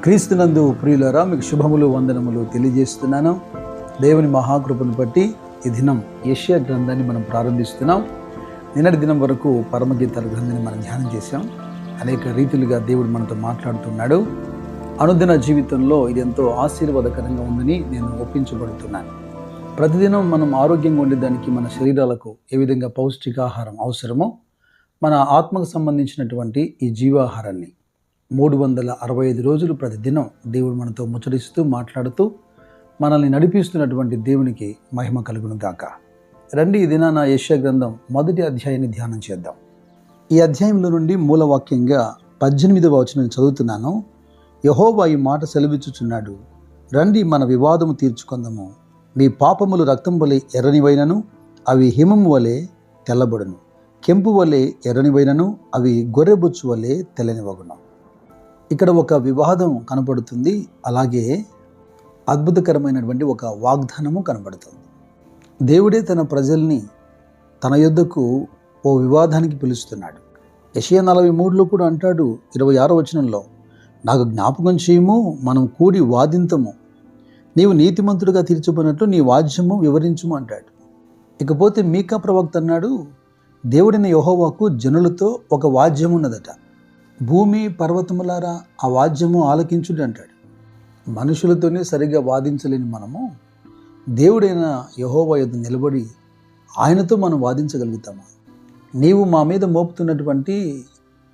క్రీస్తునందు ప్రియులారా, మీకు శుభములు వందనములు తెలియజేస్తున్నాను. దేవుని మహాకృపను బట్టి ఈ దినం యెషయా గ్రంథాన్ని మనం ప్రారంభిస్తున్నాం. నిన్నటి దినం వరకు పరమగీతాల గ్రంథాన్ని మనం ధ్యానం చేశాం. అనేక రీతిలుగా దేవుడు మనతో మాట్లాడుతున్నాడు. అనుదిన జీవితంలో ఇది ఎంతో ఆశీర్వాదకరంగా ఉందని నేను ఒప్పించబడుతున్నాను. ప్రతిదినం మనం ఆరోగ్యంగా ఉండేదానికి మన శరీరాలకు ఏ విధంగా పౌష్టికాహారం అవసరమో, మన ఆత్మకు సంబంధించినటువంటి ఈ జీవాహారాన్ని 365 రోజులు ప్రతిదినం దేవుడు మనతో ముచ్చటిస్తూ మాట్లాడుతూ మనల్ని నడిపిస్తున్నటువంటి దేవునికి మహిమ కలుగును గాక. రండి, ఈ దినాన యెషయా గ్రంథం 1వ అధ్యాయాన్ని ధ్యానం చేద్దాం. ఈ అధ్యాయంలో నుండి మూలవాక్యంగా 18వ వచనం చదువుతున్నాను. యెహోవా ఈ మాట సెలవిచ్చుచున్నాడు, రండి మన వివాదము తీర్చుకొందము. మీ పాపములు రక్తం వలె ఎర్రనివైనను అవి హిమము వలె తెల్లబడును, కెంపు వలె ఎర్రనివైనను అవి గొర్రెబొచ్చు వలె తెల్లనివగును. ఇక్కడ ఒక వివాదం కనపడుతుంది, అలాగే అద్భుతకరమైనటువంటి ఒక వాగ్దానము కనపడుతుంది. దేవుడే తన ప్రజల్ని తన యొద్దకు ఓ వివాదానికి పిలుస్తున్నాడు. యెషయా 43లో కూడా అంటాడు, 26వ వచనంలో, నాకు జ్ఞాపకం చేయము, మనం కూడి వాదింతము, నీవు నీతిమంతుడిగా తీర్చబడినట్లు నీ వాద్యము వివరించుము అంటాడు. ఇకపోతే మీకా ప్రవక్త అన్నాడు, దేవుడైన యెహోవాకు జనులతో ఒక వాద్యం ఉన్నదట, భూమి పర్వతములారా ఆ వాద్యము ఆలకించుడి అంటాడు. మనుషులతోనే సరిగ్గా వాదించలేని మనము దేవుడైన యెహోవా యొద్ద నిలబడి ఆయనతో మనం వాదించగలుగుతామా? నీవు మా మీద మోపుతున్నటువంటి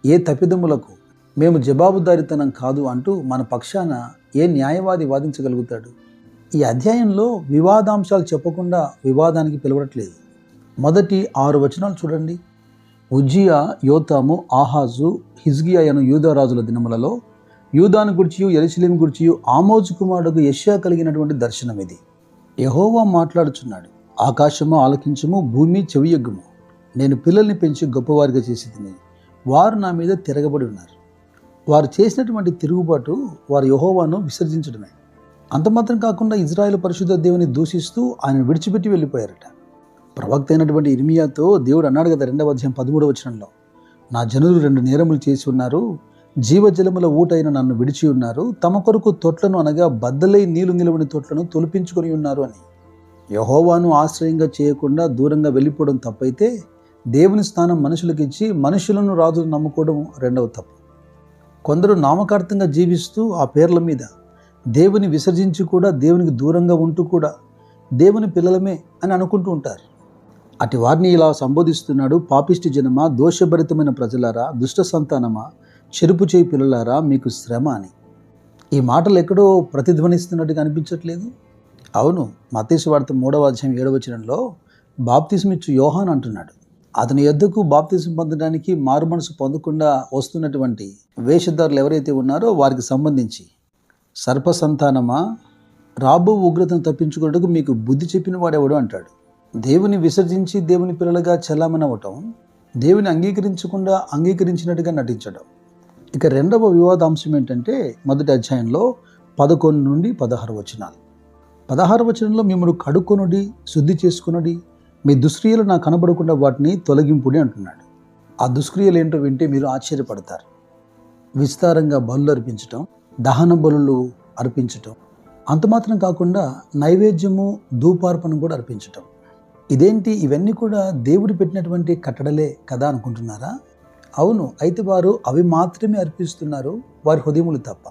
ఏ తప్పిదములకు మేము జవాబుదారీతనం కాదు అంటూ మన పక్షాన ఏ న్యాయవాది వాదించగలుగుతాడు? ఈ అధ్యాయంలో వివాదాంశాలు చెప్పకుండా వివాదానికి పిలవట్లేదు. మొదటి 6 వచనాలు చూడండి. ఉజ్జియా, యోతాము, ఆహాజు, హిజ్కియా అను యూదా రాజుల దినములలో యూదాను గుర్చియు యెరూషలేము గుర్చియు ఆమోజు కుమారుడు యెషయా కలిగినటువంటి దర్శనం ఇది. యెహోవా మాట్లాడుచున్నాడు, ఆకాశము ఆలకించుము, భూమి చెవియొగ్గుము. నేను పిల్లల్ని పెంచి గొప్పవారిగా చేసి తిని వారు నా మీద తిరగబడి ఉన్నారు. వారు చేసినటువంటి తిరుగుబాటు వారు యెహోవాను విసర్జించడమే. అంత మాత్రం కాకుండా ఇజ్రాయేలు పరిశుద్ధ దేవుని దూషిస్తూ ఆయన విడిచిపెట్టి వెళ్ళిపోయారట. ప్రవక్త అయినటువంటి ఇర్మియాతో దేవుడు అన్నాడు కదా, 2వ అధ్యాయం 13వ వచనంలో, నా జనులు 2 నేరములు చేసి ఉన్నారు, జీవజలముల ఊటైన నన్ను విడిచి ఉన్నారు, తమ కొరకు తొట్లను అనగా బద్దలై నీళ్లు నిలవని తొట్లను తొలిపించుకొని ఉన్నారు అని. యెహోవాను ఆశ్రయంగా చేయకుండా దూరంగా వెళ్ళిపోవడం తప్పైతే, దేవుని స్థానం మనుషులకు ఇచ్చి మనుషులను రాజులు నమ్ముకోవడం రెండవ తప్పు. కొందరు నామకార్థంగా జీవిస్తూ ఆ పేర్ల మీద దేవుని విసర్జించి కూడా దేవునికి దూరంగా ఉంటూ కూడా దేవుని పిల్లలమే అని అనుకుంటూ ఉంటారు. అటు వారిని ఇలా సంబోధిస్తున్నాడు, పాపిష్టి జనమా, దోషభరితమైన ప్రజలారా, దుష్ట సంతానమా, చెరుపు చేయి పిల్లలారా, మీకు శ్రమ అని. ఈ మాటలు ఎక్కడో ప్రతిధ్వనిస్తున్నట్టుగా అనిపించట్లేదు? అవును, మత్తయి సువార్త 3వ అధ్యాయం 7వ వచనంలో బాప్తిస్మిచ్చు యోహాను అంటున్నాడు. అతని యొద్దకు బాప్తిసం పొందడానికి మారు మనసు పొందకుండా వస్తున్నటువంటి వేషధారులు ఎవరైతే ఉన్నారో వారికి సంబంధించి, సర్ప సంతానమా, రాబో ఉగ్రతను తప్పించుకున్నట్టుకు మీకు బుద్ధి చెప్పిన వాడెవడు అంటాడు. దేవుని విసర్జించి దేవుని పిల్లలుగా చెల్లామనవటం, దేవుని అంగీకరించకుండా అంగీకరించినట్టుగా నటించడం. ఇక రెండవ వివాదాంశం ఏంటంటే, మొదటి అధ్యాయంలో 11 నుండి 16 వచనాలు. 16వ వచనంలో, మిమ్మల్ని కడుక్కొనుడి, శుద్ధి చేసుకొనుడి, మీ దుష్క్రియలు నాకు కనబడకుండా వాటిని తొలగింపుడి అంటున్నాడు. ఆ దుష్క్రియలు ఏంటో వింటే మీరు ఆశ్చర్యపడతారు. విస్తారంగా బలులు అర్పించటం, దహన బలులు అర్పించటం, అంత మాత్రం కాకుండా నైవేద్యము, ధూపార్పణం కూడా అర్పించటం. ఇదేంటి, ఇవన్నీ కూడా దేవుడు పెట్టినటువంటి కట్టడలే కదా అనుకుంటున్నారా? అవును, అయితే వారు అవి మాత్రమే అర్పిస్తున్నారు, వారి హృదయములు తప్ప.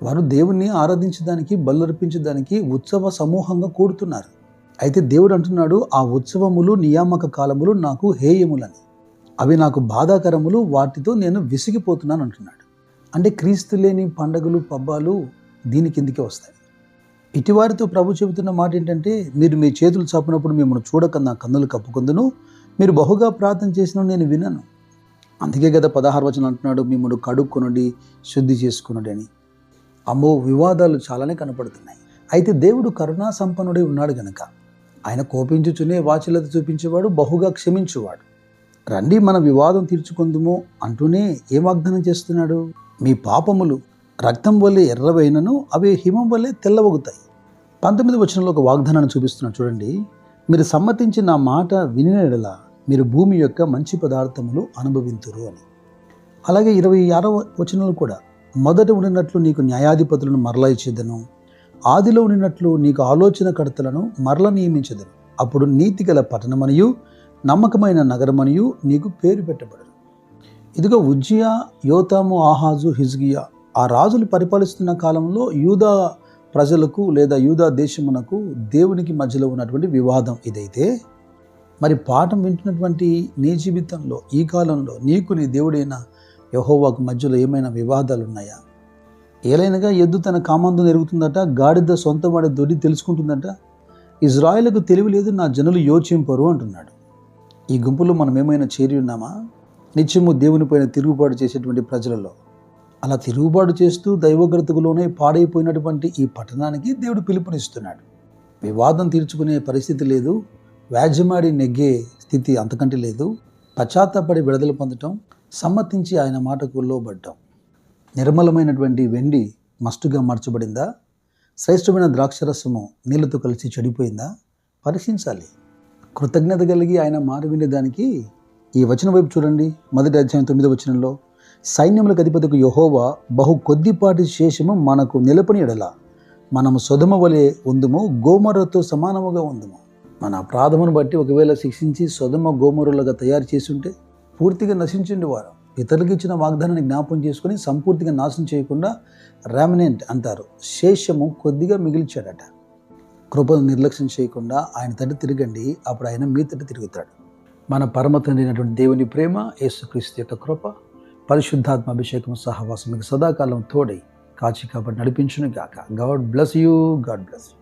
వారు దేవుణ్ణి ఆరాధించడానికి, బలు అర్పించడానికి ఉత్సవ సమూహంగా కూడుతున్నారు. అయితే దేవుడు అంటున్నాడు, ఆ ఉత్సవములు, నియామక కాలములు నాకు హేయములని, అవి నాకు బాధాకరములు, వాటితో నేను విసిగిపోతున్నాను అంటున్నాడు. అంటే క్రీస్తు లేని పండగలు, పబ్బాలు దీని కిందికి వస్తాయి. ఇటువారితో ప్రభు చెబుతున్న మాట ఏంటంటే, మీరు మీ చేతులు చాపినప్పుడు మిమ్మల్ని చూడక నా కన్నులు కప్పుకొందును, మీరు బహుగా ప్రార్థన చేసిన నేను వినను. అందుకే కదా 16వ వచనం అంటున్నాడు, మిమ్మల్ని కడుక్కొనుడి, శుద్ధి చేసుకొనుడి అని. అమ్మో, వివాదాలు చాలానే కనపడుతున్నాయి. అయితే దేవుడు కరుణా సంపన్నుడై ఉన్నాడు గనక ఆయన కోపించుచునే వాత్సల్యత చూపించేవాడు, బహుగా క్షమించువాడు. రండి మన వివాదం తీర్చుకుందుము అంటూనే ఏం వాగ్దానం చేస్తున్నాడు? మీ పాపములు రక్తం వల్లే ఎర్రవైనను అవి హిమం వల్లే తెల్లవగుతాయి. 19వ వచనంలో ఒక వాగ్దానాన్ని చూపిస్తున్నాడు చూడండి. మీరు సమ్మతించి నా మాట వినిన యెడల మీరు భూమి యొక్క మంచి పదార్థములు అనుభవింతురు అని. అలాగే 26వ వచనంలో కూడా మొదట ఉండినట్లు నీకు న్యాయాధిపతులను మరలా ఇచ్చేదను, ఆదిలో ఉండినట్లు నీకు ఆలోచనకర్తలను మరల నియమించదను. అప్పుడు నీతిగల పట్టణమనియు నమ్మకమైన నగరమనియు నీకు పేరు పెట్టబడను. ఇదిగో ఉజ్జియా, యోతాము, ఆహాజు, హిజ్కియా ఆ రాజులు పరిపాలిస్తున్న కాలంలో యూదా ప్రజలకు లేదా యూదా దేశమునకు దేవునికి మధ్యలో ఉన్నటువంటి వివాదం ఇదైతే, మరి పాఠం వింటున్నటువంటి నీ జీవితంలో ఈ కాలంలో నీకు నీ దేవుడైన యెహోవాకు మధ్యలో ఏమైనా వివాదాలు ఉన్నాయా? ఏలైనగా ఎద్దు తన కామందు ఎరుగుతుందట, గాడిద సొంతవాడి దొడ్డి తెలుసుకుంటుందట. ఇజ్రాయేలుకు తెలివి లేదు, నా జనులు యోచింపరు అంటున్నాడు. ఈ గుంపులో మనం ఏమైనా చేరి ఉన్నామా? నిత్యము దేవుని పైన తిరుగుబాటు చేసేటువంటి ప్రజలలో అలా తిరుగుబాటు చేస్తూ దైవగ్రతకులోనే పాడైపోయినటువంటి ఈ పట్టణానికి దేవుడు పిలుపునిస్తున్నాడు. వివాదం తీర్చుకునే పరిస్థితి లేదు, వ్యాజ్యమాడి నెగ్గే స్థితి అంతకంటే లేదు. పశ్చాత్తాపడి విడుదల పొందటం, సమ్మతించి ఆయన మాటకు లోబడ్డం. నిర్మలమైనటువంటి వెండి మస్టుగా మార్చబడిందా? శ్రేష్టమైన ద్రాక్షరసము నీళ్ళతో కలిసి చెడిపోయిందా? పరీక్షించాలి. కృతజ్ఞత కలిగి ఆయన మాట వినేదానికి ఈ వచనం వైపు చూడండి. 1వ అధ్యాయం 9వ వచనంలో, సైన్యములకు అధిపతికి యెహోవా బహు కొద్దిపాటి శేషము మనకు నిలపని ఎడల మనము సొదొమ వలె ఉందుము, గోమొర్రతో సమానముగా ఉందుము. మన అపరాధమును బట్టి ఒకవేళ శిక్షించి సొదొమ గోమొర్రలుగా తయారు చేసి ఉంటే పూర్తిగా నశించిండి వారు. ఇతరులకు ఇచ్చిన వాగ్దానాన్ని జ్ఞాపం చేసుకుని సంపూర్తిగా నాశనం చేయకుండా రామినెంట్ అంటారు, శేషము కొద్దిగా మిగిల్చాడట. కృపను నిర్లక్ష్యం చేయకుండా ఆయన తట్టు తిరగండి, అప్పుడు ఆయన మీ తట్టు తిరుగుతాడు. మన పరమ తండ్రి అయినటువంటి దేవుని ప్రేమ, యేసుక్రీస్తు యొక్క కృప, పరిశుద్ధాత్మ అభిషేకం, సహవాసం మీకు సదాకాలం తోడై కాచి కాబట్టి నడిపించును గాక. God bless you. God bless you.